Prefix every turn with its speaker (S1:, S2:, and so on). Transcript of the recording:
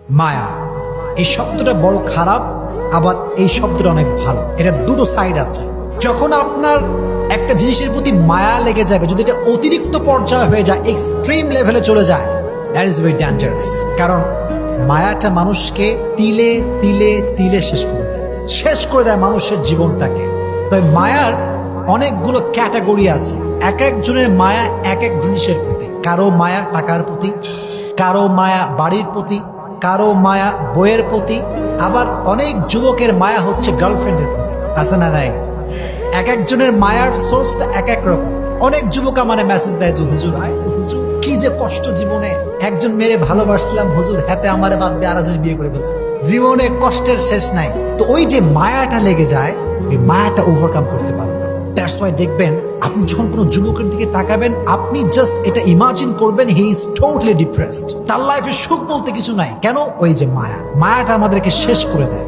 S1: মায়া এই শব্দটা বড় খারাপ, আবার এই শব্দটা অনেক ভালো। এটা দুটো সাইড আছে। যখন আপনার একটা জিনিসের প্রতি মায়া লেগে যাবে, যদি এটা অতিরিক্ত পর্যায়ে হয়ে যায়, এক্সট্রিম লেভেলে চলে যায়, দ্যাট ইজ ভেরি ডেঞ্জারাস। কারণ মায়াটা মানুষকে তিলে তিলে তিলে শেষ করে দেয় মানুষের জীবনটাকে। তাই মায়ার অনেকগুলো ক্যাটাগরি আছে। এক একজনের মায়া এক এক জিনিসের প্রতি। কারো মায়া টাকার প্রতি, কারো মায়া বাড়ির প্রতি, কারো মায়া বইয়ের প্রতি, আবার অনেক যুবকের মায়া হচ্ছে গার্লফ্রেন্ডের প্রতি। আছে না নাই? এক একজনের মায়ার সোর্সটা এক এক রকম। অনেক যুবক আমার মেসেজ দেয় যে হুজুর হুজুর কি যে কষ্ট জীবনে, একজন মেয়ে ভালোবাসছিলাম হুজুর, হাতে আমারে বাদ দিয়ে আরেকজন বিয়ে করে ফেলছে, জীবনে কষ্টের শেষ নাই। তো ওই যে মায়াটা লেগে যায়, ওই মায়াটা ওভারকাম করতে পারবে। দ্যাটস ওয়াই দেখবেন আপনি যখন কোনো যুবকের দিকে তাকাবেন, আপনি জাস্ট এটা ইমাজিন করবেন হি ইজ টোটালি ডিপ্রেসড, তার লাইফে সুখ বলতে কিছু নাই। কেন? ওই যে মায়াটা আমাদেরকে শেষ করে দেয়।